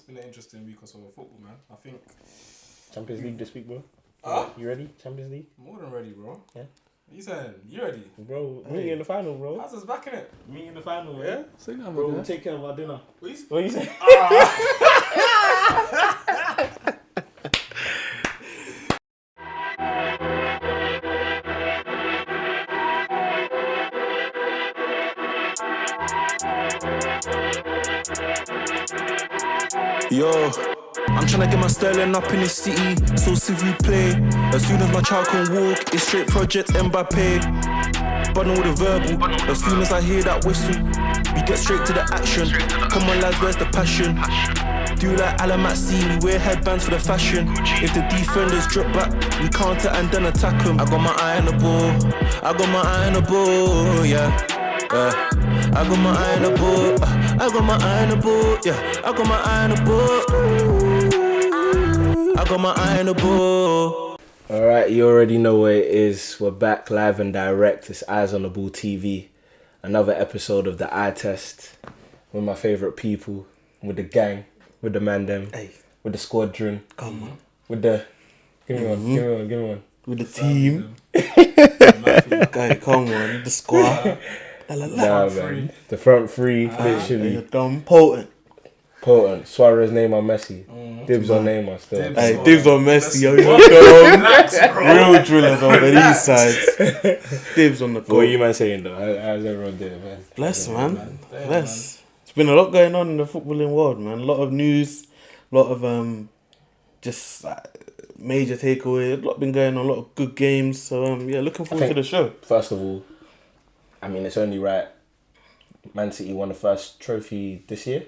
It's been an interesting week or so of football, man. I think Champions League this week, bro. You ready? Champions League? More than ready, bro. Yeah. What you saying? You ready? Bro, meet you in the final, bro. How's us back in it? Meet you in the final, Yeah? Say that, Bro, man. we'll take care of our dinner. What you say? Yo, I'm tryna get my sterling up in the city, so civil play. As soon as my child can walk, it's straight Project Mbappe. But all the verbal, as soon as I hear that whistle, we get straight to the action. Come on lads, where's the passion? Do like Alamat, we wear headbands for the fashion. If the defenders drop back, we counter and then attack them. I got my eye on the ball, I got my eye on the ball, yeah. I got my eye on the ball, I got my eye on the ball, yeah. I got my eye on the ball, I got my eye on the ball. Alright, you already know what it is. We're back live and direct. It's Eyes on the Ball TV. Another episode of the Eye Test with my favourite people, with the gang, with the man them, with the squadron. Come on. With the... Give me one. With the team. Okay, come on. The squad. Nah, man. The front three, literally. You're dumb. Potent. Suarez, Neymar, Messi. Dibs on Neymar still. Hey, dibs on Messi. Yo, real drillers over these sides. Dibs on the goal. What are you man saying though? How's everyone doing, man? Bless, man. Bless. It's been a lot going on in the footballing world, man. A lot of news, a lot of just major takeaways. A lot been going on, a lot of good games. So yeah, looking forward to the show. First of all, I mean it's only right. Man City won the first trophy this year.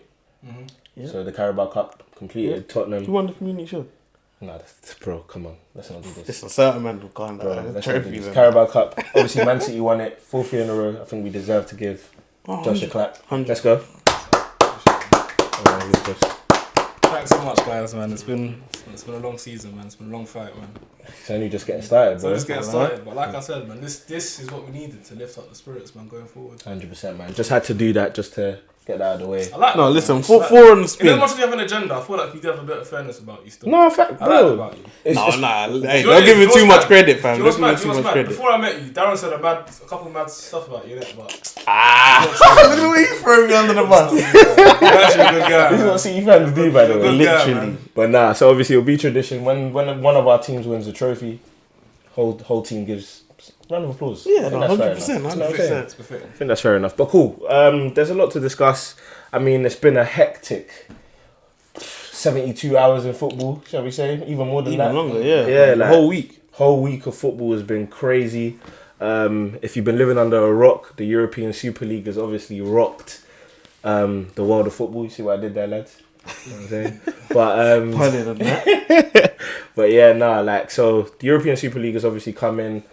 Mm-hmm. Yeah. So the Carabao Cup completed. Yeah. Tottenham. Who won the community shield? No, bro, come on. Let's not do this. It's a certain man who can't Let's trophy. not do this. Carabao Cup. Obviously, Man City won it. 4th year in a row. I think we deserve to give Josh a clap. 100. Let's go. Thanks so much, guys, man. It's been a long season, man. It's been a long fight, man. It's only just getting started, bro. So just getting started. But like I said, man, this is what we needed to lift up the spirits, man, going forward. 100%, man. Just had to do that just to get that out of the way. I like No, that, listen, man. four on the spin. In as much as you have an agenda, I feel like you do have a bit of fairness about you still. No, fact, I like bro. about you. Hey, You don't give him too much credit, fam. You know what's Don't mad? give him too much credit. Before I met you, Darren said a couple of mad stuff about you, innit? But Look at the way you throw me under the bus. you're actually a good guy. This is what City fans do, by the way. Good guy, Literally. man. But nah, so obviously it'll be tradition. When one of our teams wins a trophy, whole team gives a round of applause. Yeah, I think that's fair 100%. enough. That's what I'm saying. 100%. It's befitting. I think that's fair enough. But cool. There's a lot to discuss. I mean, it's been a hectic 72 hours in football, shall we say? Even more than that. Even longer, yeah. Yeah, The like, whole week. Whole week of football has been crazy. If you've been living under a rock, the European Super League has obviously rocked the world of football. You see what I did there, lads? You know what I'm saying? But Funny than that. but yeah, like, so the European Super League has obviously come in.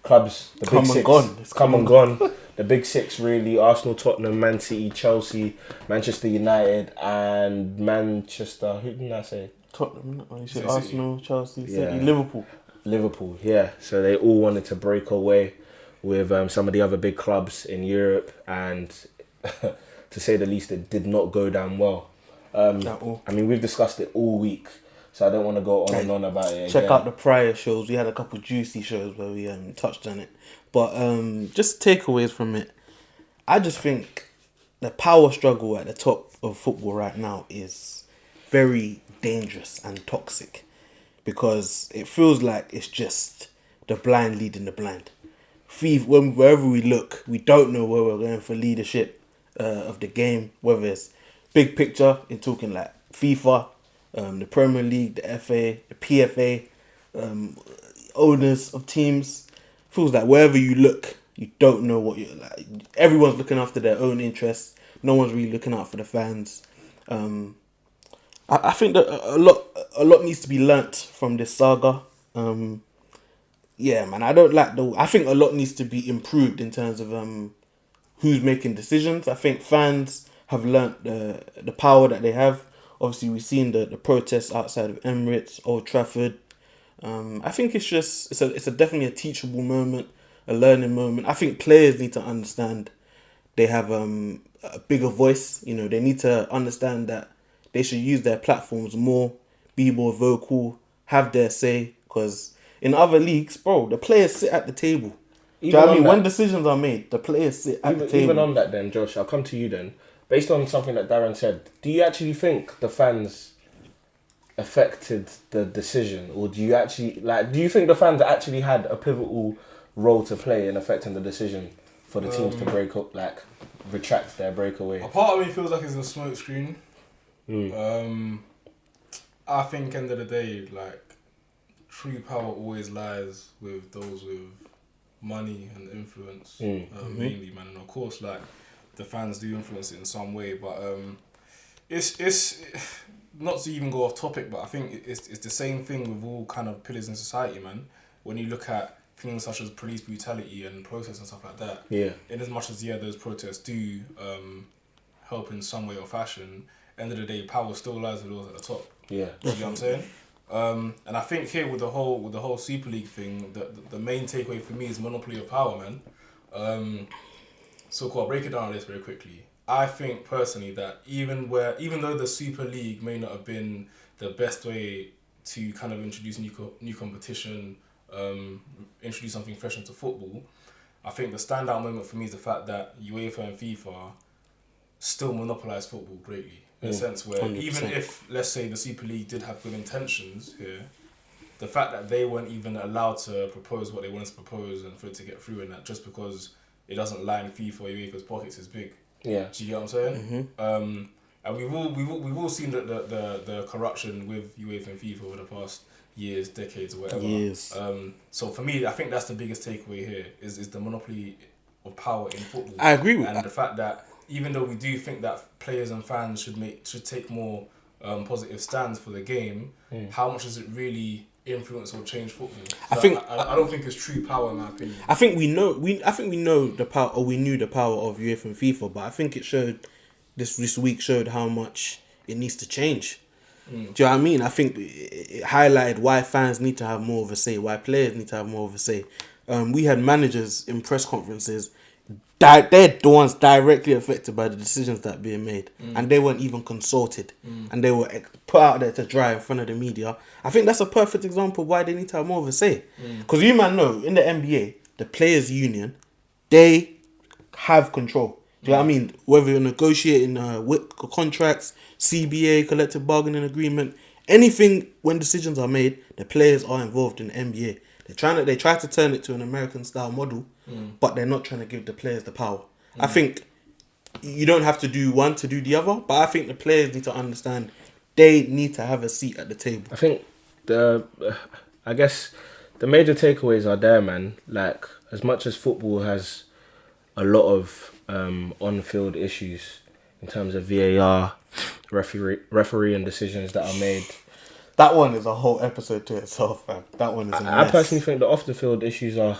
Clubs, the Come big and six, gone. It's come and gone. The big six really: Arsenal, Tottenham, Man City, Chelsea, Manchester United, and Manchester. Who didn't I say? Tottenham, you said City. Arsenal, Chelsea, Yeah. City, Liverpool. Liverpool, yeah. So they all wanted to break away with some of the other big clubs in Europe, and to say the least, it did not go down well. At all. I mean, we've discussed it all week, so I don't want to go on and on about it. Check again. out the prior shows. We had a couple juicy shows where we touched on it. But just takeaways from it. I just think the power struggle at the top of football right now is very dangerous and toxic, because it feels like it's just the blind leading the blind. Wherever we look, we don't know where we're going for leadership of the game, whether it's big picture in talking like FIFA, the Premier League, the FA, the PFA, owners of teams. Feels like wherever you look, you don't know what you're like. Everyone's looking after their own interests. No one's really looking out for the fans. I think that a lot needs to be learnt from this saga. Yeah, man, I think a lot needs to be improved in terms of who's making decisions. I think fans have learnt the power that they have. Obviously, we've seen the protests outside of Emirates, Old Trafford. I think it's definitely a teachable moment, a learning moment. I think players need to understand they have a bigger voice. You know, they need to understand that they should use their platforms more, be more vocal, have their say. Because in other leagues, bro, the players sit at the table. Do you know what I mean? When decisions are made, the players sit at the table. Even on that then, Josh, I'll come to you then. Based on something that Darren said, do you actually think the fans affected the decision? Or do you think the fans actually had a pivotal role to play in affecting the decision for the teams to break up, retract their breakaway? A part of me feels like it's a smoke screen. I think end of the day, true power always lies with those with money and influence, mainly, man. And of course, the fans do influence it in some way, but it's not to even go off topic, but I think it's the same thing with all kind of pillars in society, man. When you look at things such as police brutality and protests and stuff like that, in as much as those protests do help in some way or fashion, end of the day, power still lies with those at the top. Yeah, you know what I'm saying? And I think here with the whole Super League thing, the main takeaway for me is monopoly of power, man. So I'll break it down on this very quickly. I think personally that even though the Super League may not have been the best way to kind of introduce new competition, introduce something fresh into football, I think the standout moment for me is the fact that UEFA and FIFA still monopolise football greatly. In a sense where 100%. Even if, let's say, the Super League did have good intentions here, the fact that they weren't even allowed to propose what they wanted to propose and for it to get through in that just because it doesn't line FIFA or UEFA's pockets is big. Yeah. Do you get what I'm saying? Mm-hmm. And we've all seen the corruption with UEFA and FIFA over the past years, decades, or whatever. Years. So for me, I think that's the biggest takeaway here is the monopoly of power in football. I agree with that. And the fact that even though we do think that players and fans should take more positive stands for the game, how much does it really influence or change football? So I don't think it's true power in my opinion. I think we know the power, or we knew the power of UEFA and FIFA, but I think it showed this week showed how much it needs to change. Do you know what I mean? I think it highlighted why fans need to have more of a say, why players need to have more of a say. We had managers in press conferences. They're the ones directly affected by the decisions that are being made, and they weren't even consulted, and they were put out there to dry in front of the media. I think that's a perfect example of why they need to have more of a say. Because you man know, in the NBA, the players' union, they have control. Do you know what I mean? Whether you're negotiating contracts, CBA, collective bargaining agreement, anything when decisions are made, the players are involved in the NBA. They try to turn it to an American style model, but they're not trying to give the players the power. I think you don't have to do one to do the other, but I think the players need to understand they need to have a seat at the table. I think I guess the major takeaways are there, man. As much as football has a lot of on-field issues in terms of VAR, refereeing decisions that are made. That one is a whole episode to itself, man. That one is a mess. I personally think the off-the-field issues are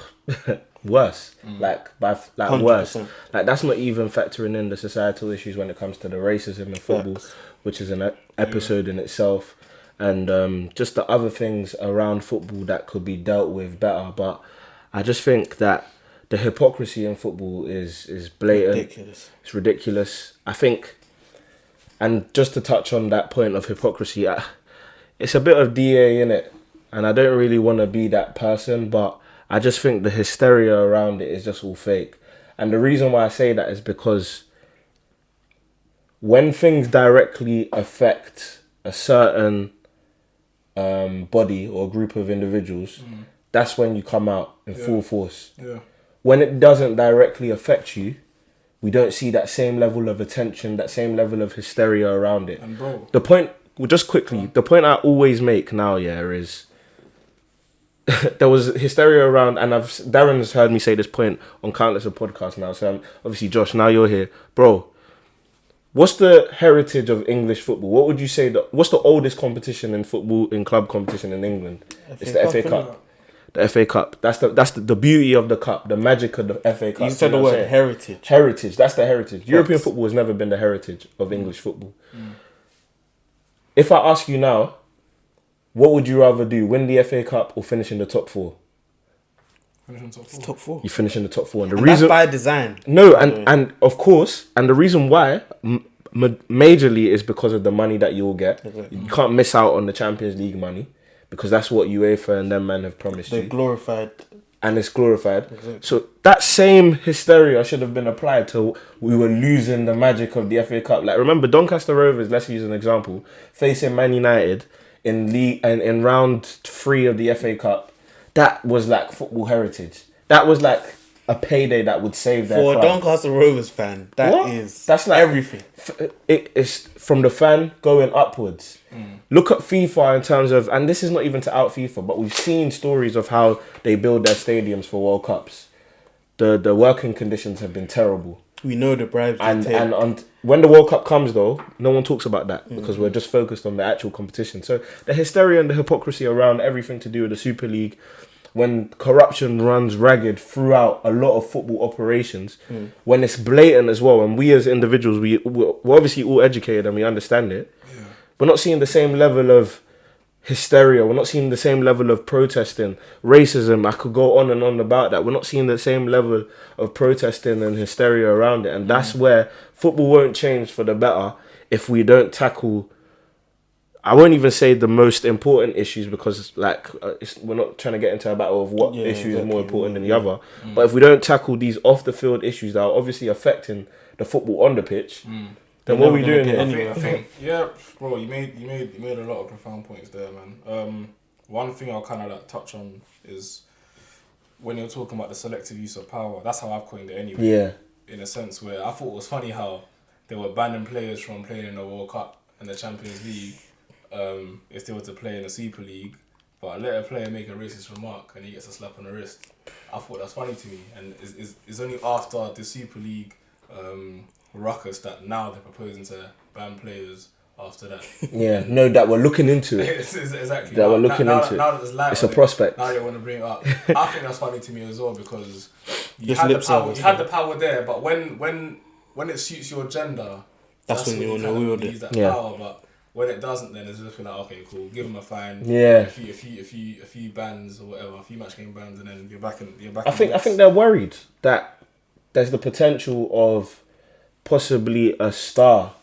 worse. Worse. That's not even factoring in the societal issues when it comes to the racism in football, which is an episode in itself, and just the other things around football that could be dealt with better. But I just think that the hypocrisy in football is blatant. Ridiculous. It's ridiculous. I think, and just to touch on that point of hypocrisy, it's a bit of DA in it, and I don't really want to be that person, but I just think the hysteria around it is just all fake. And the reason why I say that is because when things directly affect a certain body or group of individuals, that's when you come out in full force. Yeah. When it doesn't directly affect you, we don't see that same level of attention, that same level of hysteria around it. And bro, the point I always make now, is there was hysteria around, and Darren's heard me say this point on countless of podcasts now. So obviously, Josh, now you're here, bro. What's the heritage of English football? What would you say? What's the oldest competition in football, in club competition in England? It's the FA Cup. The FA Cup. That's the beauty of the cup, the magic of the FA Cup. You said the word heritage. Heritage. That's the heritage. European football has never been the heritage of English football. If I ask you now, what would you rather do? Win the FA Cup or finish in the top four? Finish in the top four. Top four. You finish in the top four. And the reason that's by design. No, and of course, and the reason why, majorly is because of the money that you'll get. Exactly. You can't miss out on the Champions League money because that's what UEFA and them men have promised They're you. glorified. And it's glorified. Exactly. So that same hysteria should have been applied to we were losing the magic of the FA Cup. Like, remember Doncaster Rovers, let's use an example, facing Man United in league and in round 3 of the FA Cup. That was like football heritage. That was like a payday that would save their For a club. Doncaster Rovers fan, that's like everything. It's from the fan going upwards. Look at FIFA in terms of, and this is not even to out FIFA, but we've seen stories of how they build their stadiums for World Cups. The working conditions have been terrible. We know the bribes And they take. and when the World Cup comes though, no one talks about that because we're just focused on the actual competition. So the hysteria and the hypocrisy around everything to do with the Super League, when corruption runs ragged throughout a lot of football operations, when it's blatant as well, and we as individuals, we're obviously all educated and we understand it, we're not seeing the same level of hysteria, we're not seeing the same level of protesting, racism, I could go on and on about that, we're not seeing the same level of protesting and hysteria around it, and that's where football won't change for the better if we don't tackle, I won't even say the most important issues because we're not trying to get into a battle of what issue is more important than the other. But if we don't tackle these off the field issues that are obviously affecting the football on the pitch, then what are we doing here? I think, yeah, bro, you made a lot of profound points there, man. One thing I'll kind of like touch on is when you're talking about the selective use of power. That's how I've coined it anyway. Yeah. In a sense where I thought it was funny how they were banning players from playing in the World Cup and the Champions League if they were to play in the Super League, but I let a player make a racist remark and he gets a slap on the wrist. I thought that's funny to me, and it's only after the Super League ruckus that now they're proposing to ban players after that. Yeah, no, that we're looking into it. Exactly. That we're looking into it. Now that there's light it's on a prospect. Now they want to bring it up. I think that's funny to me as well because you Just had the lip power. service, You had the power there, but when it suits your agenda, That's when you wanna wield it. use that Yeah. power. But when it doesn't, then it's just like, okay, cool, give them a fine. Yeah. A few bans or whatever, a few match game bans, and then you're back in. I think they're worried that there's the potential of possibly a star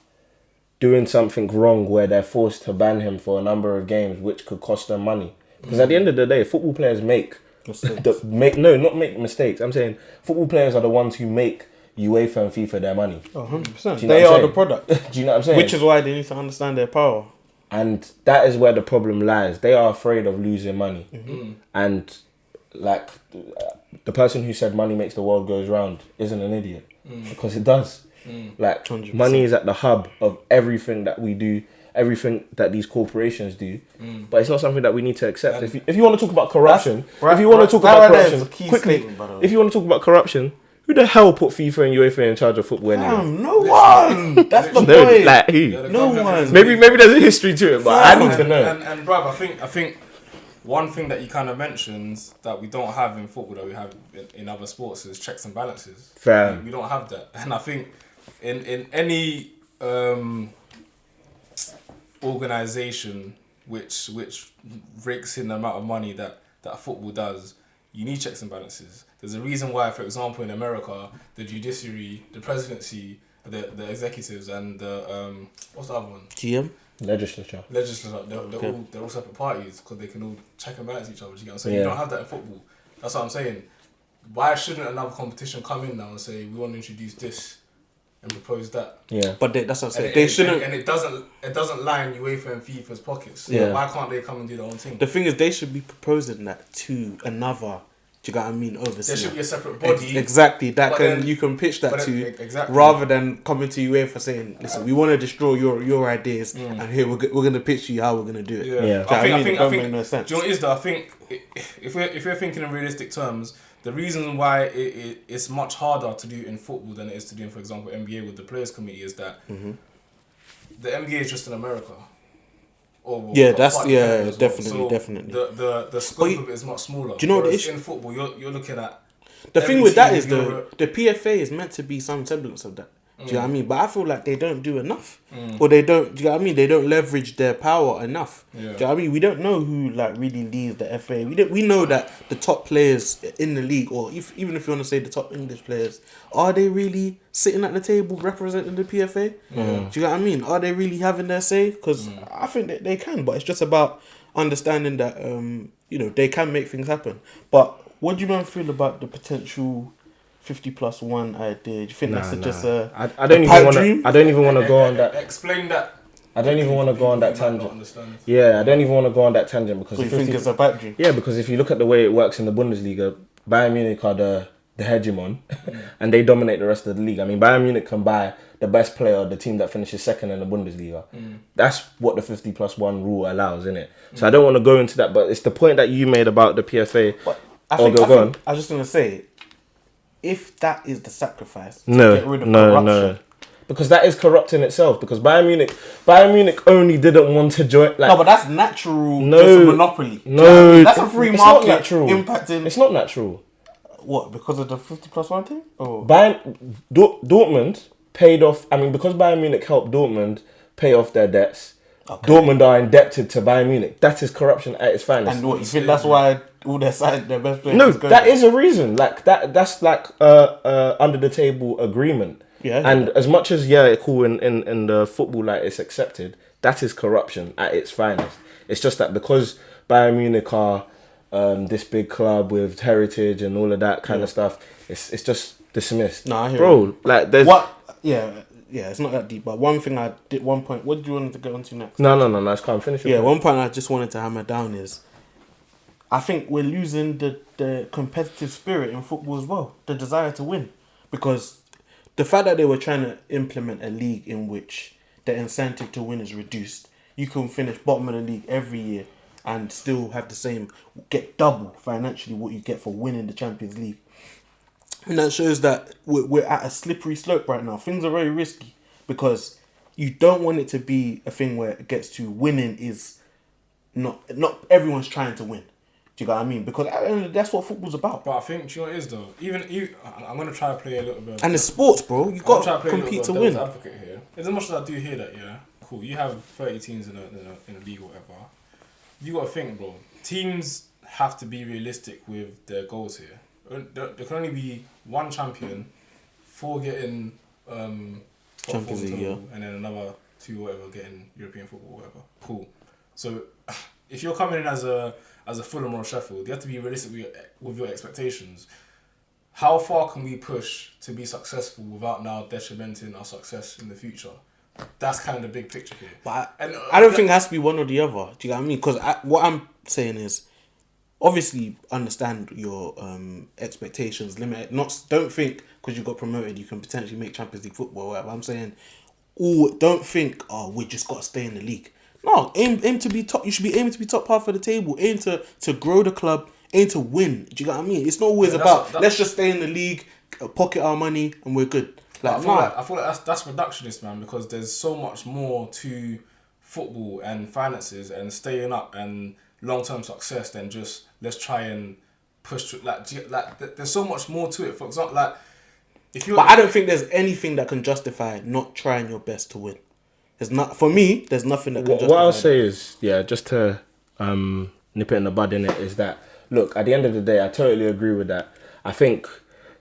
doing something wrong where they're forced to ban him for a number of games, which could cost them money. Because at the end of the day, football players make not make mistakes. I'm saying football players are the ones who make UEFA and FIFA their money. 100%. Do you know They what I'm are the saying? product. Do you know what I'm saying? Which is why they need to understand their power. And that is where the problem lies. They are afraid of losing money. And like the person who said money makes the world goes round isn't an idiot. Because it does. Like 100%. money is at the hub of everything that we do, everything that these corporations do. But it's not something that we need to accept. If you want to talk about corruption, if you want to talk about corruption, quickly, if you want to talk about corruption, who the hell put FIFA and UEFA in charge of football anyway? No one. That's the No, point. like who? No one. Maybe there's a history to it, but I need to know. And bruv, I think one thing that you kind of mentions that we don't have in football that we have in other sports is checks and balances. Fair. We don't have that, and I think in any organisation which rakes in the amount of money that football does, you need checks and balances. There's a reason why, for example, in America, the judiciary, the presidency, the executives, and the what's the other one? GM? Legislature. They're all separate parties because they can all check and balance each other. You get what I'm saying? Yeah. You don't have that in football. That's what I'm saying. Why shouldn't another competition come in now and say we want to introduce this and propose that? Yeah. But that's what I'm saying. And They shouldn't. And it doesn't line UEFA and FIFA's pockets. Yeah. Why can't they come and do their own thing? The thing is, they should be proposing that to another. Do you get what I mean? Overseas. There should be a separate body. Exactly. That But can then- you can pitch that but to exactly. rather than coming to UEFA saying, "Listen, we want to destroy your ideas, and here we're going to pitch you how we're going to do it." Yeah. I It think. don't make no sense. Do you know what it is though? I think if we're thinking in realistic terms, the reason why it's much harder to do in football than it is to do in, for example, NBA with the Players Committee is that the NBA is just in America. Yeah, that's- part of yeah, Canada as well. definitely. The scope of it is much smaller. Do you know what the Whereas issue- in football? You're looking at The every thing with that team is in Europe. the PFA is meant to be some semblance of that. Do you know what I mean? But I feel like they don't do enough. Or they don't, do you know what I mean? They don't leverage their power enough. Yeah. Do you know what I mean? We don't know who like really leads the FA. We know that the top players in the league, or even if you want to say the top English players, are they really sitting at the table representing the PFA? Do you know what I mean? Are they really having their say? Because I think that they can, but it's just about understanding that they can make things happen. But what do you man feel about the potential 50+1 idea? Do you think that's just a I don't even want to go on that. Explain that. I don't even want to go on that tangent. Yeah, I don't even want to go on that tangent because you think it's a pipe dream? Yeah, because if you look at the way it works in the Bundesliga, Bayern Munich are the hegemon, and they dominate the rest of the league. I mean, Bayern Munich can buy the best player, the team that finishes second in the Bundesliga. That's what the 50+1 rule allows, isn't it? So I don't want to go into that, but it's the point that you made about the PFA. But I was just going to say, if that is the sacrifice to get rid of corruption... Because that is corrupt in itself. Because Bayern Munich only didn't want to join. Like, no, but that's natural. No, it's a monopoly. No, that's a free market. Not natural. Impacting. It's not natural. What? Because of the 50+1 thing? Or Dortmund paid off. I mean, because Bayern Munich helped Dortmund pay off their debts. Okay. Dortmund are indebted to Bayern Munich. That is corruption at its finest. And what you think? That's why all their best players. No, that is a reason. Like that. That's like under the table agreement. Yeah. And as much as cool in the football, like it's accepted, that is corruption at its finest. It's just that because Bayern Munich are this big club with heritage and all of that kind of stuff, it's just dismissed. No, I hear bro. you. Like there's Yeah, it's not that deep. But one thing I did, one point. What did you want to get onto next? No. It's can't finish. Yeah, one point I just wanted to hammer down is, I think we're losing the competitive spirit in football as well, the desire to win, because the fact that they were trying to implement a league in which the incentive to win is reduced, you can finish bottom of the league every year and still have the same, get double financially what you get for winning the Champions League. And that shows that we're at a slippery slope right now. Things are very risky because you don't want it to be a thing where it gets to winning is not everyone's trying to win. Do you know what I mean? Because that's what football's about. But I think, do you know what it is though? Even I'm gonna try to play a little bit. And it's sports, bro. You got to compete to win. Advocate here. As much as I do hear that, cool. You have 30 teams in a league or whatever. You got to think, bro. Teams have to be realistic with their goals here. There can only be one champion, 4 getting Champions League, and then another 2 whatever getting European football or whatever. Cool. So if you're coming in as a Fulham or a Sheffield, you have to be realistic with your expectations. How far can we push to be successful without now detrimenting our success in the future? That's kind of the big picture here. But I don't think it has to be one or the other. Do you know what I mean? Because what I'm saying is, obviously understand your expectations, limit. Don't think because you got promoted you can potentially make Champions League football or whatever. I'm saying, don't think we just got to stay in the league. No, aim to be top. You should be aiming to be top half of the table. Aim to grow the club. Aim to win. Do you know what I mean? It's not always about let's just stay in the league, pocket our money, and we're good. I feel like that's reductionist, man, because there's so much more to football and finances and staying up and long-term success than just let's try and push through. There's so much more to it. For example, but I don't think there's anything that can justify not trying your best to win. There's nothing that can justify. What I'll say is, just to nip it in the bud in it, is that, look, at the end of the day, I totally agree with that. I think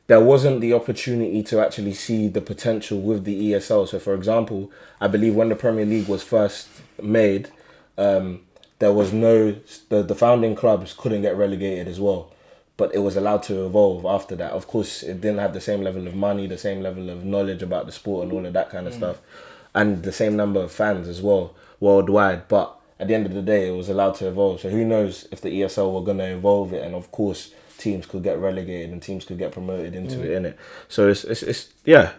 there wasn't the opportunity to actually see the potential with the ESL. So, for example, I believe when the Premier League was first made, there was the founding clubs couldn't get relegated as well, but it was allowed to evolve after that. Of course, it didn't have the same level of money, the same level of knowledge about the sport and all of that kind of stuff, and the same number of fans as well worldwide. But at the end of the day, it was allowed to evolve. So who knows if the ESL were going to evolve it, and of course teams could get relegated and teams could get promoted into it, innit? So it's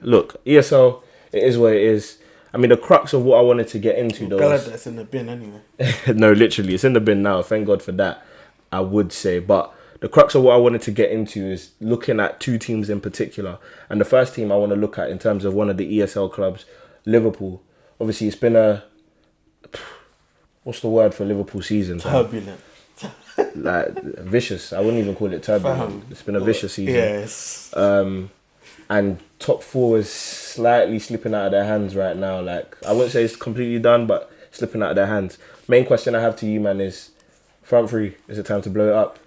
look, ESL, it is what it is. I mean, the crux of what I wanted to get into, though... Glad that's in the bin anyway. No, literally, it's in the bin now. Thank God for that, I would say. But the crux of what I wanted to get into is looking at 2 teams in particular. And the first team I want to look at in terms of one of the ESL clubs, Liverpool. Obviously, it's been a... What's the word for Liverpool season? Turbulent. Vicious. I wouldn't even call it turbulent. It's been a vicious season. Yes. and top four is slightly slipping out of their hands right now. Like, I wouldn't say it's completely done, but slipping out of their hands. Main question I have to you, man, is front three. Is it time to blow it up?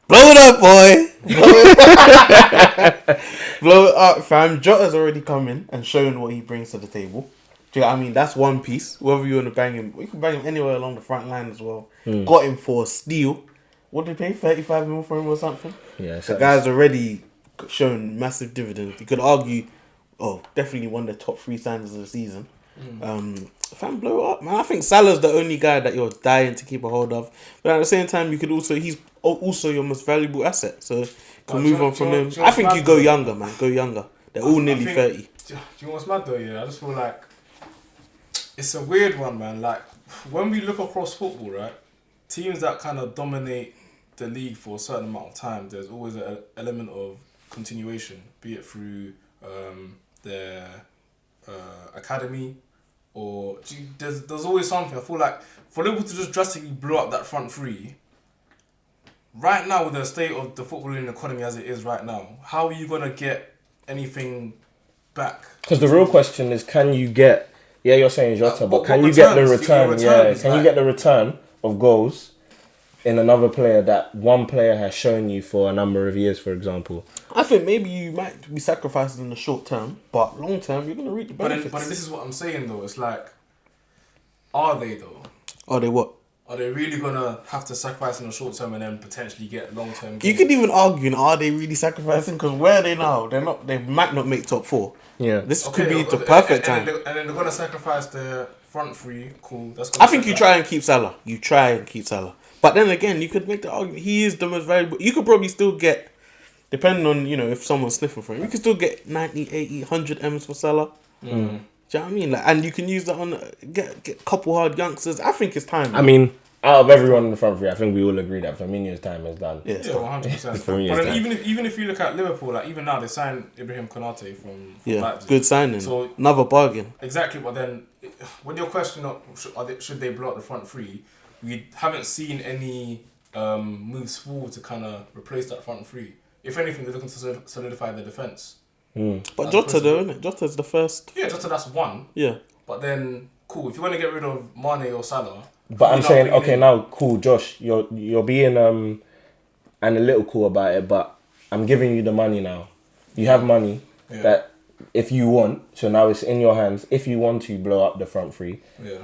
Blow it up, boy. Blow it up, fam. Jota's already coming and showing what he brings to the table. Do you know what I mean? That's one piece. Whether you want to bang him, you can bang him anywhere along the front line as well. Got him for a steal. What did they pay? 35 mil for him or something? Yeah, The guy's already shown massive dividends. You could argue, definitely one of the top 3 signings of the season. Fam, blow it up, man. I think Salah's the only guy that you're dying to keep a hold of. But at the same time, you could also, he's also your most valuable asset. So, you can move on from him. I think you go younger, man. Go younger. They're all nearly 30. Do you know what's mad though? Yeah, I just feel like it's a weird one, man. Like, when we look across football, right? Teams that kind of dominate the league for a certain amount of time, there's always an element of continuation, be it through their academy or there's always something. I feel like for Liverpool to just drastically blow up that front three right now with the state of the footballing economy as it is right now, how are you gonna get anything back? Because the real question is, can you get? Yeah, you're saying Jota, but can you get the return? Yeah, can you get the return of goals in another player that one player has shown you for a number of years, for example? I think maybe you might be sacrificed in the short term, but long term you're gonna reap the benefits. But this is what I'm saying though. It's like, are they though? Are they what? Are they really gonna have to sacrifice in the short term and then potentially get long term? You could even argue, are they really sacrificing? Because where are they now? They're not. They might not make top 4. Yeah, this could be the perfect time. And then they're gonna sacrifice their front three. Cool. I think you try and keep Salah. But then again, you could make the argument he is the most valuable. You could probably still get, depending on if someone's sniffing for him, you could still get 90, 80, 100 M's for Salah. Do you know what I mean? Like, and you can use that on get a couple hard youngsters. I think it's time. I mean, out of everyone in the front three, I think we all agree that Firmino's time is done. Yeah, 100%. But then even if you look at Liverpool, like even now they signed Ibrahim Konate from Leipzig. Good signing. So another bargain. Exactly, but then when you're questioning should they blow up the front three, we haven't seen any moves forward to kind of replace that front three. If anything, they're looking to solidify their defence. But Jota though, isn't it? Jota's the first. Yeah, Jota, that's one. Yeah. But then, cool, if you want to get rid of Mane or Salah... But I'm saying, okay, now, cool, Josh, you're being analytical about it, but I'm giving you the money now. You have money that if you want, so now it's in your hands, if you want to blow up the front three. Yeah.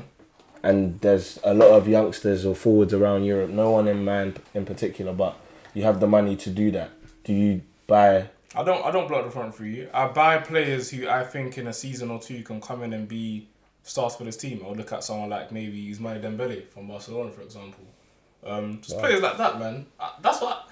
And there's a lot of youngsters or forwards around Europe, no one in mind in particular, but you have the money to do that. Do you buy... I don't blow up the front three. I buy players who I think in a season or two can come in and be stars for this team. I'll look at someone like maybe Ismail Dembele from Barcelona, for example. Players like that, man. That's what...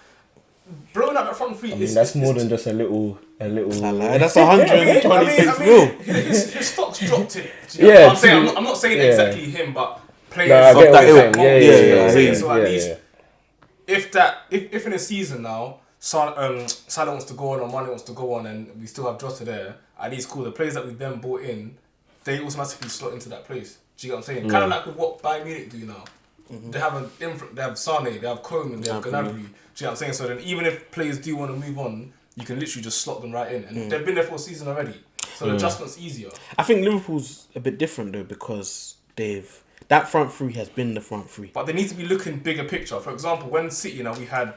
Blowing up that front three. I mean, that's more than just a little. That's 126 mil. His stock's dropped it. Yeah, I'm not saying exactly him, but players of that ilk. Yeah. So at least, if in a season now, Salah wants to go on or Mane wants to go on, and we still have Jota there, at least cool. The players that we then bought in, they automatically slot into that place. Do you get what I'm saying? Kind of like with what Bayern Munich do now. Mm-hmm. They have Sane, they have Koeman, they have Gnabry. Do you know what I'm saying? So then even if players do want to move on, you can literally just slot them right in. And they've been there for a season already. So the adjustment's easier. I think Liverpool's a bit different though, because that front three has been the front three. But they need to be looking bigger picture. For example, when City, we had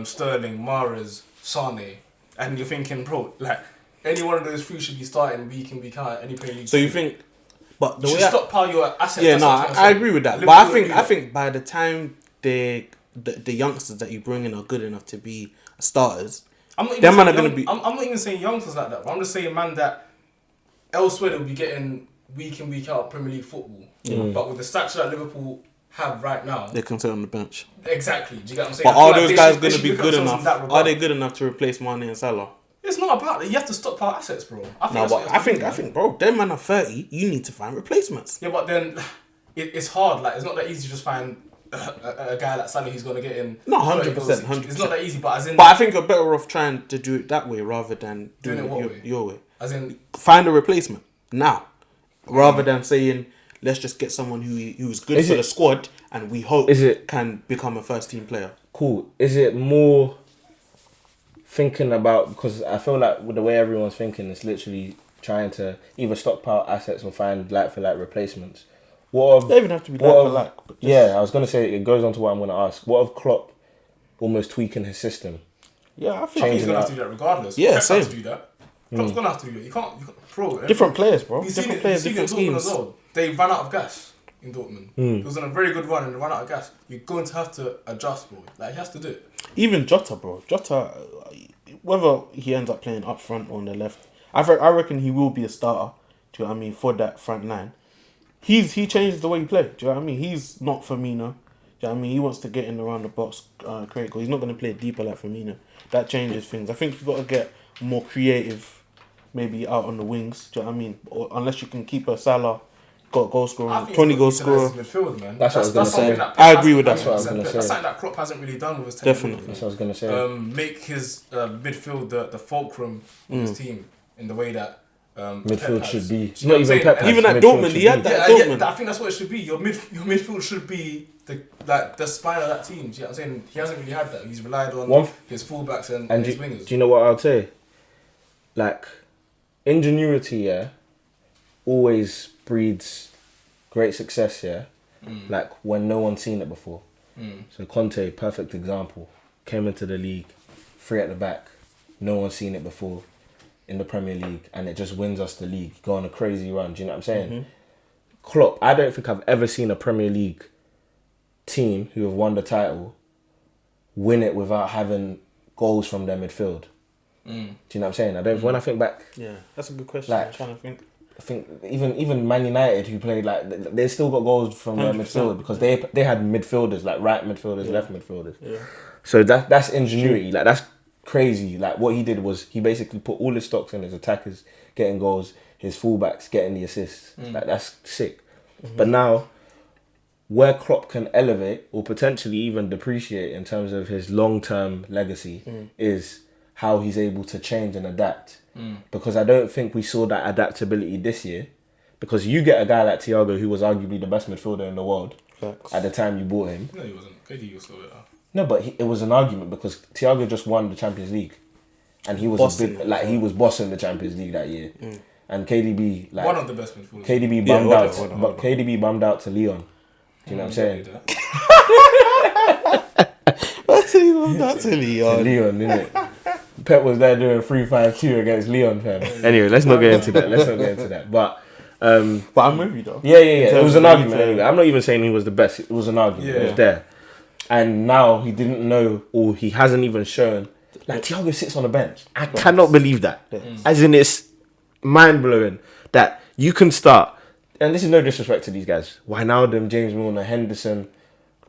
Sterling, Mahrez, Sane, and you're thinking, bro, like any one of those three should be starting week in, week out, any Premier League. So you think... But the way stockpile your assets. Yeah, no, I agree with that. But I think by the time the youngsters that you bring in are good enough to be starters, I'm not even saying youngsters like that. But I'm just saying, man, that elsewhere they'll be getting week in, week out Premier League football. But with the stature that Liverpool have right now, they can sit on the bench. Exactly. Do you get what I'm saying? But are those guys going to be good enough? Are they good enough to replace Mane and Salah? It's not about that. You have to stockpile assets, bro. I think, bro, them man are 30. You need to find replacements. Yeah, but then it's hard. Like, it's not that easy to just find a guy like Salah who's gonna get in. No, 100%. It's not that easy, but I think you're better off trying to do it that way rather than doing it your way. As in, find a replacement now, rather than saying let's just get someone who's good for the squad and we hope can become a first team player. Cool. Is it more thinking about, because I feel like with the way everyone's thinking, it's literally trying to either stockpile assets or find like for like replacements. They even have to be like for like. Yeah, I was gonna say it goes on to what I'm gonna ask. What of Klopp almost tweaking his system? Yeah, I think he's gonna have to do that regardless. Yeah, Pep same. has to do that. Klopp's gonna have to do it. You can't, bro. Different players, bro. You've Different players, different schemes. as well. They ran out of gas in Dortmund. It was on a very good run and they ran out of gas. You're going to have to adjust, bro. Like, he has to do it. Even Jota, bro. Jota, whether he ends up playing up front or on the left, I reckon he will be a starter. Do you know what I mean? For that front line. He changes the way he plays. Do you know what I mean? He's not Firmino. Do you know what I mean? He wants to get in around the box, create goals. He's not going to play deeper like Firmino. That changes things. I think you've got to get more creative, maybe out on the wings. Do you know what I mean? Or unless you can keep a Salah, got goal scorer, 20 goal scorer. Midfield, man. That's what I was going to say. I agree with that. That's what I was going to say. That's something that Klopp hasn't really done with his team. Definitely. That's what I was going to say. Make his midfield the fulcrum of his team in the way that midfield should be. Do you know what I'm saying? Even at Dortmund, he had that at Dortmund. I think that's what it should be. Your midfield should be the spine of that team. Do you know what I'm saying? He hasn't really had that. He's relied on his fullbacks and his wingers. Do you know what I'll say? Like, ingenuity, always breeds great success, like when no one's seen it before. So Conte, perfect example, came into the league, 3 at the back, no one's seen it before in the Premier League, and it just wins us the league, go on a crazy run. Do you know what I'm saying? Klopp, I don't think I've ever seen a Premier League team who have won the title win it without having goals from their midfield. Do you know what I'm saying? I don't. When I think back, yeah, that's a good question. Like, I'm trying to think. I think even Man United, who played like, they still got goals from their midfield because they had midfielders, like right midfielders, left midfielders. Yeah. So that's ingenuity. Like, that's crazy. Like, what he did was he basically put all his stocks in his attackers getting goals, his fullbacks getting the assists. Like, that's sick. But now, where Klopp can elevate or potentially even depreciate in terms of his long-term legacy is how he's able to change and adapt. Because I don't think we saw that adaptability this year. Because you get a guy like Thiago, who was arguably the best midfielder in the world at the time you bought him. No, he wasn't. KD was still there. No, but it was an argument because Thiago just won the Champions League, and he was he was bossing the Champions League that year. And KDB, like, one of the best midfielders. KDB bummed out, but KDB bummed out to Leon. Do you know what I'm saying? What's he bummed out to Leon? Leon, innit? Pep was there doing 3-5-2 against Leon, fam. Anyway, let's not get into that. But I'm with you though. Yeah. It was an argument anyway. I'm not even saying he was the best. It was an argument. It was there. And now he didn't know, or he hasn't even shown. Like, Thiago sits on the bench. I cannot believe that. As in, it's mind-blowing that you can start. And this is no disrespect to these guys. Wijnaldum, James Milner, Henderson.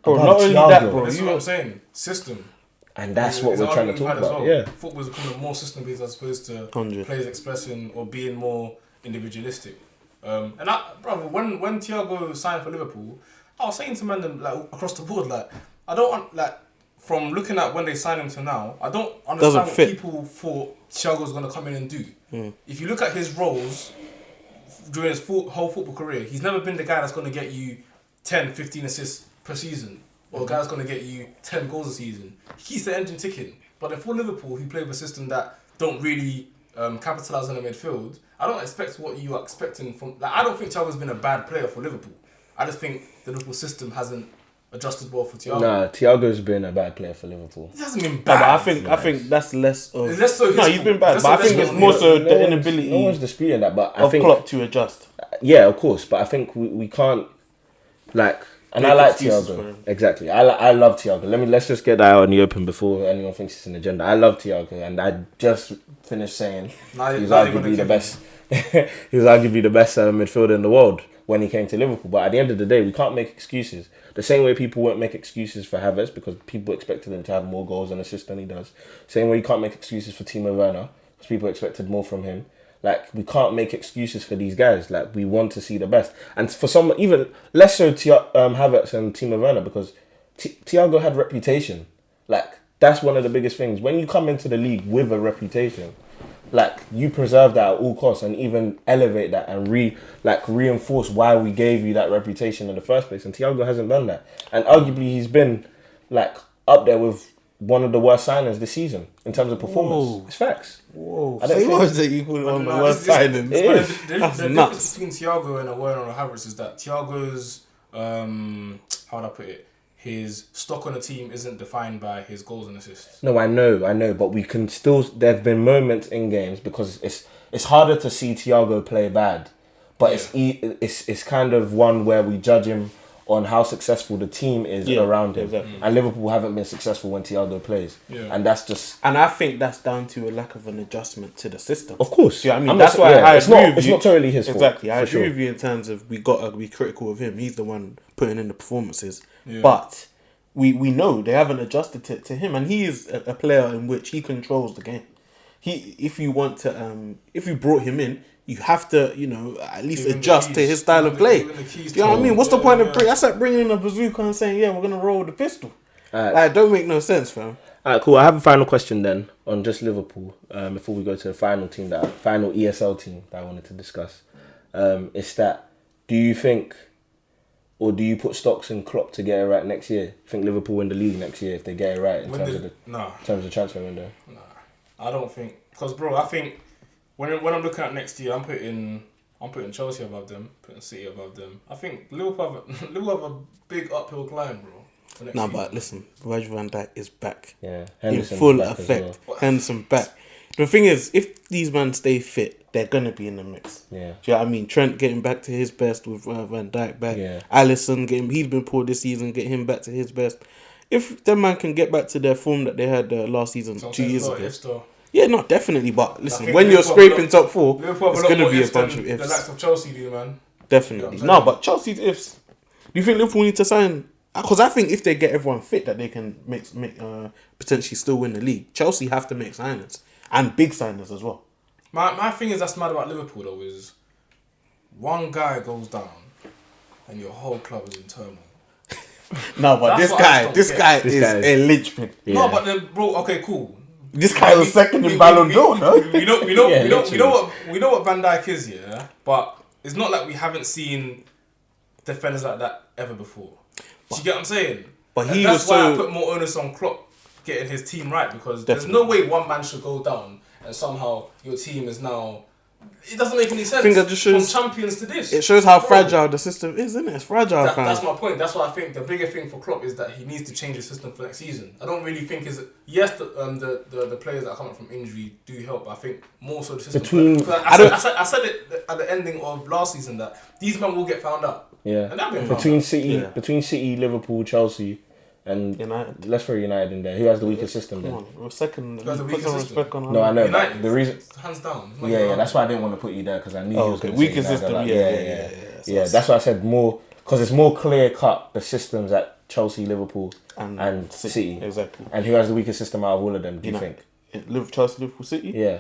Bro, not only that, bro. That's what I'm saying. System. And that's what we're trying to talk about. Yeah. Football's becoming more system-based as opposed to players expressing or being more individualistic. And brother, when Thiago signed for Liverpool, I was saying to man, like, across the board, like, I don't want, like, from looking at when they signed him to now, I don't understand what people thought Thiago's going to come in and do. If you look at his roles during his whole football career, he's never been the guy that's going to get you 10, 15 assists per season, or the guy that's going to get you 10 goals a season. He keeps the engine ticking. But for Liverpool, he played with a system that don't really capitalise on the midfield. I don't expect what you are expecting from... Like, I don't think Thiago's been a bad player for Liverpool. I just think the Liverpool system hasn't adjusted well for Thiago. Nah, Thiago's been a bad player for Liverpool. He hasn't been bad. But I think that's less of... It's less so no, he's been bad. But I think it's more so the inability... No one's disputing that, but I think... Klopp to adjust. Yeah, of course. But I think we can't... Like... And I like Thiago. Exactly. I love Thiago. Let's just get that out in the open before anyone thinks it's an agenda. I love Thiago, and I just finished saying he's arguably the best. He was arguably the best midfielder in the world when he came to Liverpool. But at the end of the day, we can't make excuses. The same way people won't make excuses for Havertz because people expected him to have more goals and assists than he does. Same way you can't make excuses for Timo Werner because people expected more from him. Like, we can't make excuses for these guys. Like, we want to see the best. And for some, even less so Havertz and Timo Werner, because Thiago had reputation. Like, that's one of the biggest things. When you come into the league with a reputation, like, you preserve that at all costs and even elevate that and reinforce why we gave you that reputation in the first place. And Thiago hasn't done that. And arguably, he's been, like, up there with one of the worst signings this season in terms of performance. Whoa. It's facts. Whoa. I don't So think- was it you call it one of the worst signings? It is. The That's difference nuts. between Thiago and Werner or Havertz is that Thiago's, how would I put it, his stock on the team isn't defined by his goals and assists. No, I know, but we can still. There've been moments in games because it's harder to see Thiago play bad, but it's kind of one where we judge him on how successful the team is around him, exactly. and Liverpool haven't been successful when Thiago plays, and that's just. And I think that's down to a lack of an adjustment to the system. Of course, Do you know what I mean? I'm That's not- why yeah, I it's agree not. with It's you. not totally his fault. Exactly, I for agree sure. with you in terms of we got to be critical of him. He's the one putting in the performances, Yeah. but we know they haven't adjusted to him, and he is a player in which he controls the game. If you want to, if you brought him in, you have to, at least Give him the adjust to keys. his style Give of him play. the keys You know what I to mean? him. What's the Yeah, point yeah. of that's like bringing in a bazooka and saying, "Yeah, we're gonna roll with the pistol." Alright. Like, don't make no sense, fam. Alright, cool. I have a final question then on just Liverpool. Before we go to the final ESL team that I wanted to discuss, it's that do you think, or do you put stocks in Klopp to get it right next year? You think Liverpool win the league next year if they get it right in terms of the transfer window? Nah, I don't think, because bro, I think when I'm looking at next year, I'm putting Chelsea above them, putting City above them. I think Liverpool have a big uphill climb, bro. for next No, season. but listen, Virgil van Dijk is back Yeah, in Henderson's full back as effect. well. Henderson back. The thing is, if these men stay fit, they're gonna be in the mix. Yeah. Do you know what I mean? Trent getting back to his best with Van Dijk back. Yeah. Alisson he's been poor this season. Get him back to his best. If them man can get back to their form that they had last season, So 2 years ago. Still. Yeah, no, definitely. But listen, think when you're Liverpool have a scraping top four, Liverpool have it's a lot gonna more be a ifs than bunch of the ifs. likes of Chelsea do, man. Definitely. You know what I'm No, saying? but Chelsea's ifs. Do you think Liverpool need to sign? Because I think if they get everyone fit, that they can make potentially still win the league. Chelsea have to make signings and big signings as well. My thing is that's mad about Liverpool though is one guy goes down and your whole club is in turmoil. No, but That's this what I guy, don't this get. guy This is guy is- a linchpin. Yeah. No, but then bro, okay, cool. This guy was second in Ballon d'Or, no? We know Yeah, we know what Van Dijk is, yeah. But it's not like we haven't seen defenders like that ever before. Do you get what I'm saying? But And he that's was why so- I put more onus on Klopp getting his team right because there's no way one man should go down and somehow your team is now. It doesn't make any sense. I think that just shows- from champions to this. It shows how Bro, fragile the system is, isn't it? It's fragile, fam. That's my point. That's why I think the bigger thing for Klopp is that he needs to change the system for next season. I don't really think the players that are coming from injury do help. But I think more so the system. I said it at the ending of last season that these men will get found out. Yeah. And they've been found Between out. City, Liverpool, Chelsea, and United. let's throw United in there. Who has the weakest system Come then? on, we're second. Because the Put weakest some system. respect on No, I know. United, But the reason, hands down. It's not yeah, even that's why I didn't want to put you there because I knew Oh, you was okay. going to say Weakest United. system, Like, yeah. That's why I said more because it's more clear cut the systems at Chelsea, Liverpool, and City. Exactly. And who has the weakest system out of all of them? Do you think? Chelsea, Liverpool, City. Yeah.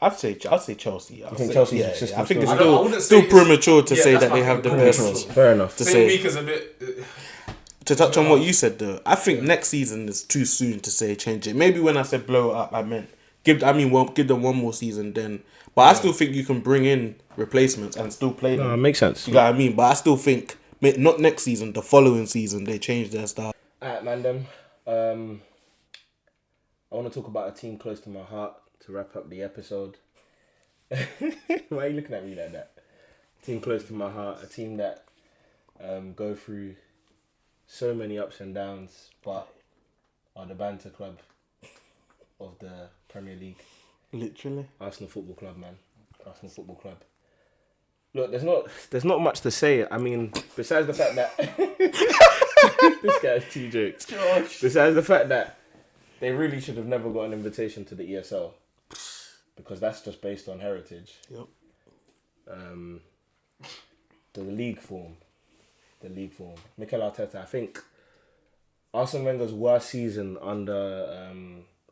I'd say Chelsea. You think Chelsea's system I think still- it's I wouldn't still say it's- premature to yeah, say that's that my they have the thing, best. premature. Fair enough. To Saying say weak is a bit. to touch on what you said though, I think next season is too soon to say change it. Maybe when I said blow it up, I meant give them one more season then. But I still think you can bring in replacements and still play them. No, it makes sense. You know what I mean? But I still think not next season, the following season they change their style. Alright, man. Then I want to talk about a team close to my heart to wrap up the episode. Why are you looking at me like that? Team close to my heart, a team that go through so many ups and downs, but are the banter club of the Premier League. Literally. Arsenal Football Club, man. Arsenal Football Club. Look, there's not much to say. I mean, besides the fact that this guy's too jokes. Besides the fact that they really should have never got an invitation to the ESL because that's just based on heritage. Yep. The league form. Mikel Arteta. I think Arsene Wenger's worst season under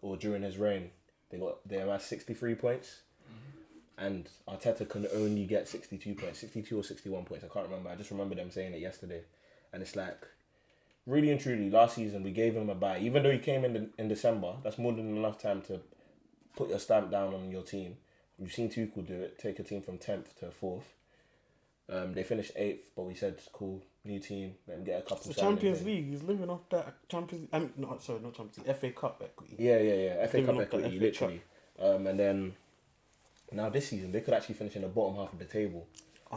or during his reign, they amassed 63 points. And Arteta can only get 62 points, 62 or 61 points. I can't remember. I just remember them saying it yesterday. And it's like, really and truly, last season we gave him a bye. Even though he came in December, that's more than enough time to put your stamp down on your team. We've seen Tuchel do it, take a team from 10th to 4th. They finished 8th, but we said, cool, new team, let him get a couple. It's the Champions League. He's living off that Champions. Not Champions League. FA Cup equity. Yeah. FA Cup Living off equity, that FA literally. And then now this season they could actually finish in the bottom half of the table,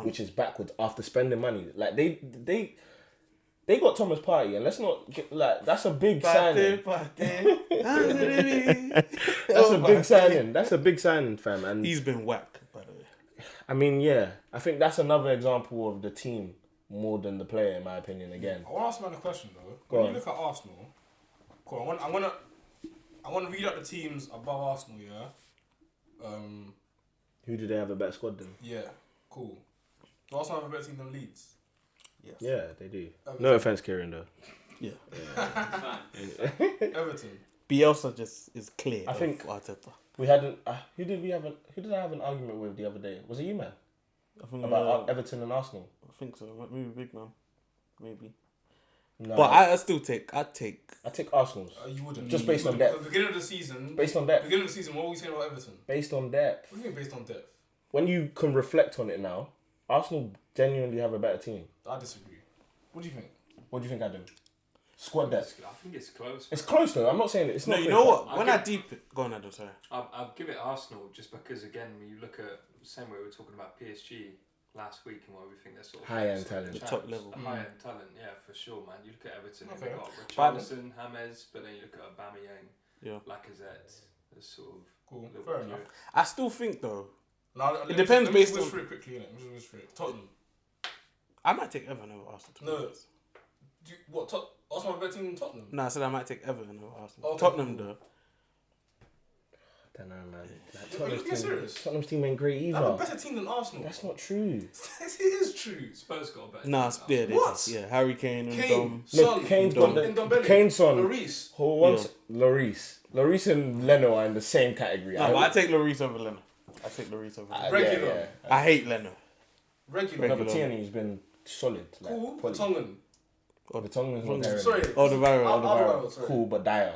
which is backwards after spending money. Like they got Thomas Partey, and let's not get like that's a big signing. That's a big signing. That's a big signing, fam. And he's been whacked, by the way. I mean, yeah, I think that's another example of the team more than the player, in my opinion. Again, I want to ask man a question though. Go When on. you look at Arsenal, cool. I want to read out the teams above Arsenal. Yeah. who do they have a better squad than? Yeah. Cool. Do Arsenal have a better team than Leeds? Yes. Yeah, they do. No offense, Kieran, though. Yeah. Everton. Bielsa just is clear. I think Arteta. we had an. Who did I have an argument with the other day? Was it you, man? I think About Everton and Arsenal. I think so. Maybe big man. Maybe. No, But I'd take. I take Arsenal's. You wouldn't. Just based on At depth. the beginning of the season. Based on depth. Beginning of the season, what were we saying about Everton? Based on depth. What do you mean based on depth? When you can reflect on it now, Arsenal genuinely have a better team. I disagree. What do you think? What do you think, Adam? Squad depth. I think it's close. It's close though. I'm not saying it's No, not. you quick, know but- what? When I deep it, go on, Adam. Sorry. I'll give it Arsenal just because, again, when you look at the same way we were talking about PSG last week and why we think they're sort of High-end talent. The top level. High-end talent, yeah, for sure, man. You look at Everton, Okay. they've got But- Richarlison, James, but then you look at Aubameyang, Yeah. Lacazette, there's sort of Cool. little Fair bit enough. of- I still think though. Now, It depends let me based just on- whiz through it quickly, innit? Just whiz through it. Tottenham. I might take Everton over Arsenal. to be No. honest. Arsenal have a better team than Tottenham? No, I said I might take Everton over Arsenal. Okay, Tottenham cool. though. I don't know, man. Like, You're being serious? Tottenham's team ain't great They have a either. better team than Arsenal. That's not true. It is true. Spurs got a better Nah, team than yeah, Arsenal. What? Yeah, Harry Kane and Kane, Dom. Son, Kane's got got Ndombele, Kane's son. Lloris. Who wants Lloris and Leno are in the same category. No, but I take Lloris over Leno. I take Lloris over Leno. Regular. I hate Leno. Regular. No, but Tierney's been solid. Like, Cool. quality. Tongan. Vertonghen's not there. Sorry. Alderweireld. Sorry. Cool, but Dyer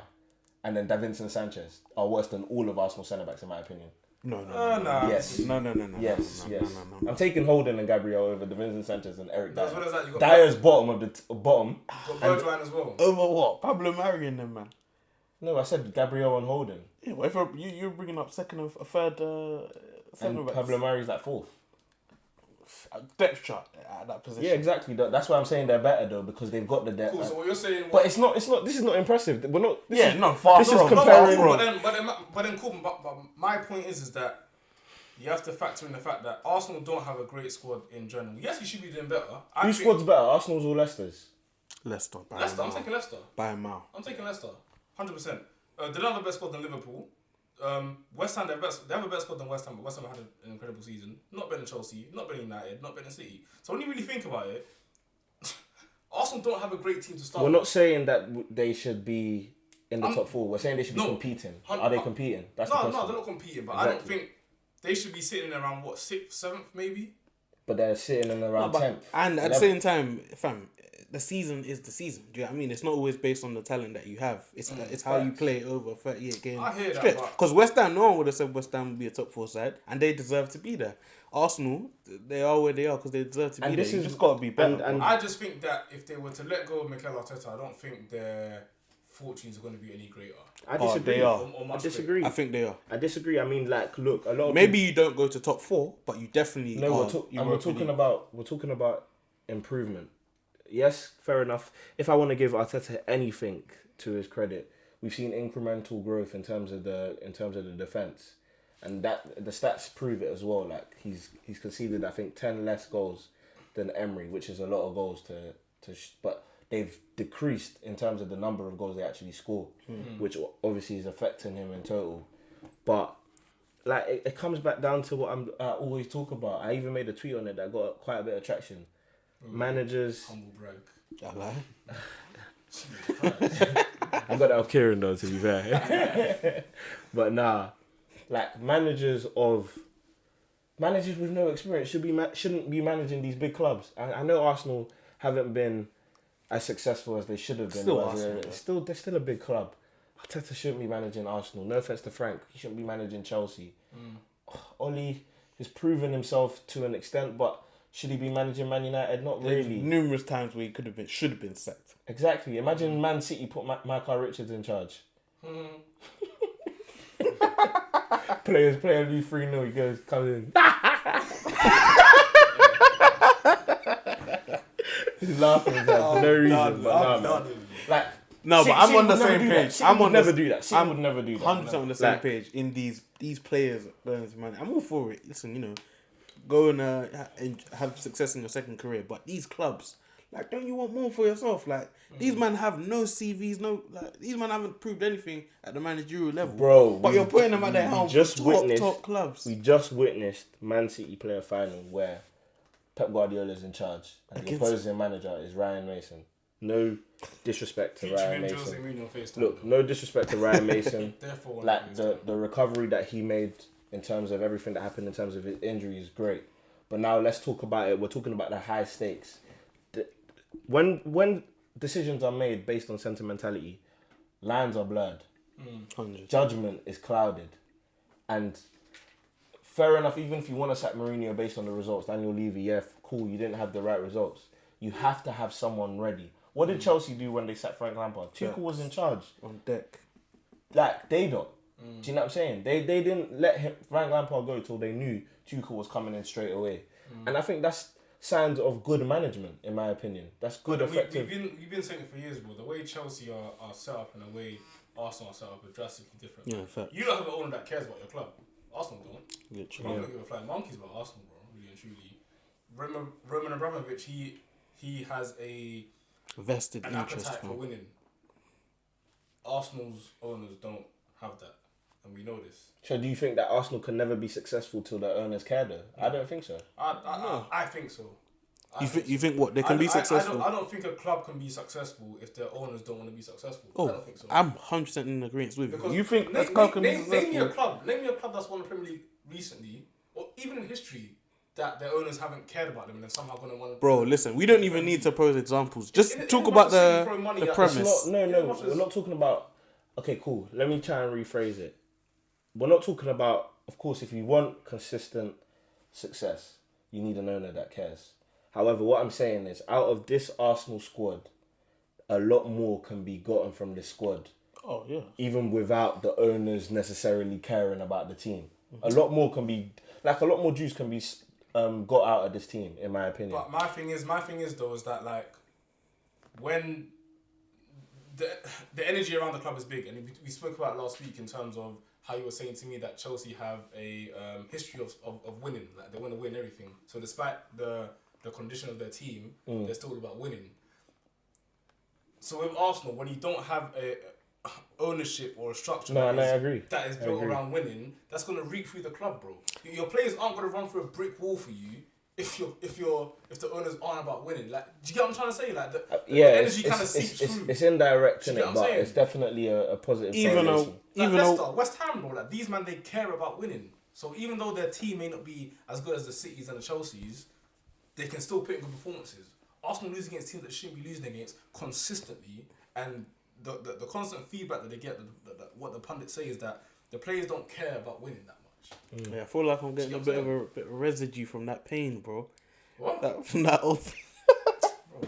and then Davinson Sanchez are worse than all of Arsenal centre backs in my opinion. No. Nah. Yes. No. Yes. No. I'm taking Holden and Gabriel over Davinson Sanchez and Eric As Dyer. well as that, you got Dyer's bottom of the bottom. got Bergwijn as well. Over what? Pablo Mari and them, man. No, I said Gabriel and Holden. Yeah, well, if you're bringing up second and a third centre And backs. Pablo Mari's like fourth. Depth chart at that position. Yeah, exactly. That's why I'm saying they're better though because they've got the depth. Cool. So what you're saying? But it's not. This is not impressive. We're not. This Yeah, is, no, far this is from. comparing- Far from. But then cool. But my point is that you have to factor in the fact that Arsenal don't have a great squad in general. Yes, you should be doing better. Whose squad's better? Arsenal's or Leicester's? Leicester. By Leicester. a I'm mile. taking Leicester. By a mile. I'm taking Leicester. 100%. They don't have a better squad than Liverpool. West Ham, they have a better squad than West Ham, but West Ham had an incredible season. Not better than Chelsea, not better than United, not better than City. So when you really think about it, Arsenal don't have a great team to start We're with. not saying that they should be in the top four. We're saying they should be No. competing. Hun- Are they competing? That's the No, question. they're not competing, but I don't Exactly. think they should be sitting around, what, 6th, 7th maybe? But they're sitting in around 10th. And at the 11th. same time, fam, the season is the season. Do you know what I mean? It's not always based on the talent that you have. It's how you facts. play over 38 games. I hear that, stretch. but- Because West Ham, no one would have said West Ham would be a top 4 side, and they deserve to be there. Arsenal, they are where they are because they deserve to be And there. this You is- just got to be better. and- I just think that if they were to let go of Mikel Arteta, I don't think their fortunes are going to be any greater. I Oh, disagree. they are. Or I much disagree. I think they are. I disagree. I mean, like, look, a lot of Maybe you don't go to top 4, but you definitely No, are. we're talking about improvement. Yes, fair enough. If I want to give Arteta anything to his credit, we've seen incremental growth in terms of the defense, and that the stats prove it as well. Like he's conceded, I think, 10 less goals than Emery, which is a lot of goals but they've decreased in terms of the number of goals they actually score, which obviously is affecting him in total. But like it comes back down to what I always talk about. I even made a tweet on it that got quite a bit of traction. Managers. Humble brag. I lie. I got that off Kieran though, to be fair. But nah, like managers with no experience shouldn't be managing these big clubs. I know Arsenal haven't been as successful as they should have been. Still but Arsenal, they're still a big club. Arteta shouldn't be managing Arsenal. No offense to Frank, he shouldn't be managing Chelsea. Oli has proven himself to an extent, but Should he be managing Man United? Not There's really. numerous times where he should have been sacked. Exactly. Imagine Man City put Michael Richards in charge. Players be 3-0. He comes in. He's laughing for no reason. But I'm on the same page. City would never do that. City would never do that. 100% on the same page. In these players going to Man, I'm all for it. Listen, go and have success in your second career. But these clubs, like, don't you want more for yourself? Like, these men have no CVs, these men haven't proved anything at the managerial level. Bro, but you're putting them at their helm for top clubs. We just witnessed Man City play a final where Pep Guardiola's in charge and the opposing manager is Ryan Mason. No disrespect to Ryan Mason. Look, no disrespect to Ryan Mason. Like the recovery that he made in terms of everything that happened in terms of his injury is great. But now let's talk about it. We're talking about the high stakes. When decisions are made based on sentimentality, lines are blurred. Judgment is clouded. And fair enough, even if you want to sack Mourinho based on the results, Daniel Levy, cool, you didn't have the right results. You have to have someone ready. What did Chelsea do when they sacked Frank Lampard? Tuchel was in charge. On deck. Like, they don't. Do you know what I'm saying? They didn't let Frank Lampard go till they knew Tuchel was coming in straight away. And I think that's signs of good management, in my opinion. That's good, effective. We've been saying it for years, bro. The way Chelsea are set up and the way Arsenal are set up are drastically different. Yeah, in fact. You don't have an owner that cares about your club. Arsenal don't. Literally. I'm not give a flying monkeys about Arsenal, bro. Really and truly. Roman Abramovich, he has an vested interest appetite for winning. Arsenal's owners don't have that, and we know this. So do you think that Arsenal can never be successful till the owners care though? I don't think so. I think so. You think what? They can be successful? I don't think a club can be successful if their owners don't want to be successful. Oh, I don't think so. I'm 100% in agreement with Because you. You think that club can be successful? Name me a club that's won the Premier League recently, or even in history, that their owners haven't cared about them and they're somehow going to win. Bro, listen, we don't even need to pose examples. Just talk about the premise. We're not talking about... Okay, cool. Let me try and rephrase it. We're not talking about... Of course, if you want consistent success, you need an owner that cares. However, what I'm saying is, out of this Arsenal squad, a lot more can be gotten from this squad. Oh, yeah. Even without the owners necessarily caring about the team. A lot more can be... Like, a lot more juice can be got out of this team, in my opinion. But my thing is though, is that, like, when the energy around the club is big, and we spoke about it last week in terms of how you were saying to me that Chelsea have a history of winning. Like, they want to win everything. So despite the condition of their team, they're still about winning. So with Arsenal, when you don't have a ownership or a structure I agree. that is built around winning, that's going to reek through the club, bro. Your players aren't going to run through a brick wall for you if the owners aren't about winning. Like, do you get what I'm trying to say? Like, the energy kind of seeps through. It's indirect, innit? But it's definitely a positive. Even though West Ham, bro, like, these man, they care about winning. So even though their team may not be as good as the Cities and the Chelseas, they can still put in good performances. Arsenal lose against teams that shouldn't be losing against consistently, and the constant feedback that they get, what the pundits say is that the players don't care about winning that much. Yeah, I feel like I'm getting a bit of residue from that pain, bro. What? From that old thing.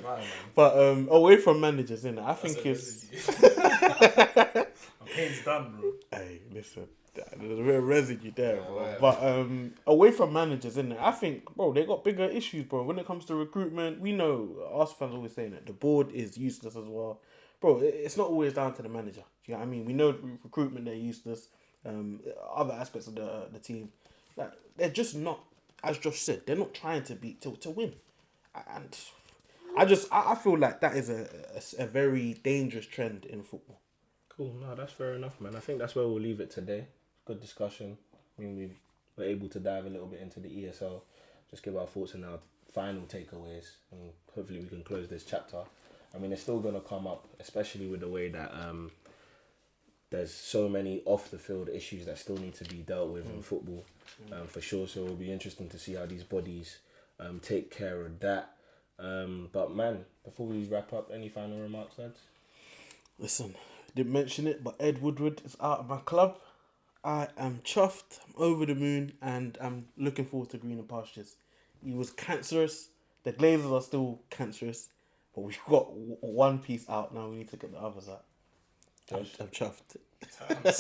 Bro, man. But away from managers, innit? I think it's... My pain's done, bro. Hey, listen. There's a bit of residue there, bro. Yeah. But away from managers, innit? I think, bro, they got bigger issues, bro. When it comes to recruitment, we know, Arsenal fans always saying that the board is useless as well. Bro, it's not always down to the manager. Do you know what I mean? We know recruitment, they're useless. Other aspects of the team, like, they're just not, as Josh said, they're not trying to beat to win. And I feel like that is a very dangerous trend in football. Cool, no, that's fair enough, man. I think that's where we'll leave it today. Good discussion. I mean, we were able to dive a little bit into the ESL, just give our thoughts and our final takeaways, and hopefully we can close this chapter. I mean, it's still going to come up, especially with the way that there's so many off-the-field issues that still need to be dealt with in football, for sure. So it'll be interesting to see how these bodies take care of that. But, man, before we wrap up, any final remarks, lads? Listen, didn't mention it, but Ed Woodward is out of my club. I am chuffed, I'm over the moon, and I'm looking forward to greener pastures he was cancerous. The Glazers are still cancerous, but we've got one piece out now. We need to get the others out. Josh? I'm chuffed. It's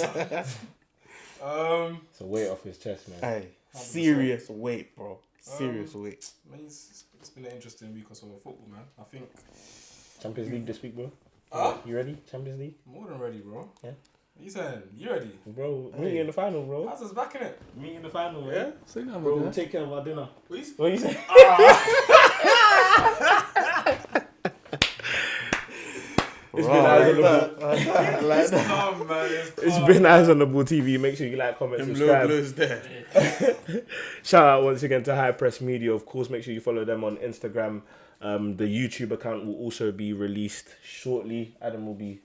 a weight off his chest, man. Hey, serious weight, bro. Serious weight. Man, it's been an interesting week or so of football, man. I think Champions League this week, bro. You ready? Champions League? more than ready, bro. Yeah. What you saying? You ready? Bro, meet you in the final, bro. How's us back in it? Meet you in the final, man. Yeah. Say that, Bro, we'll take care of our dinner. What you What you say? It's been Eyes on the Ball. calm, man. It's been Eyes on the Ball TV. Make sure you like, comment, subscribe. there. Shout out once again to High Press Media. Of course, make sure you follow them on Instagram. The YouTube account will also be released shortly. Adam will be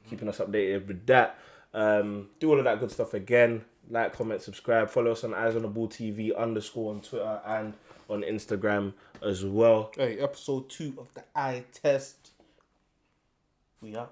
keeping us updated with that. Do all of that good stuff again. Like, comment, subscribe. Follow us on Eyes on the Ball TV _ on Twitter and on Instagram as well. Hey, episode 2 of the eye test. We are.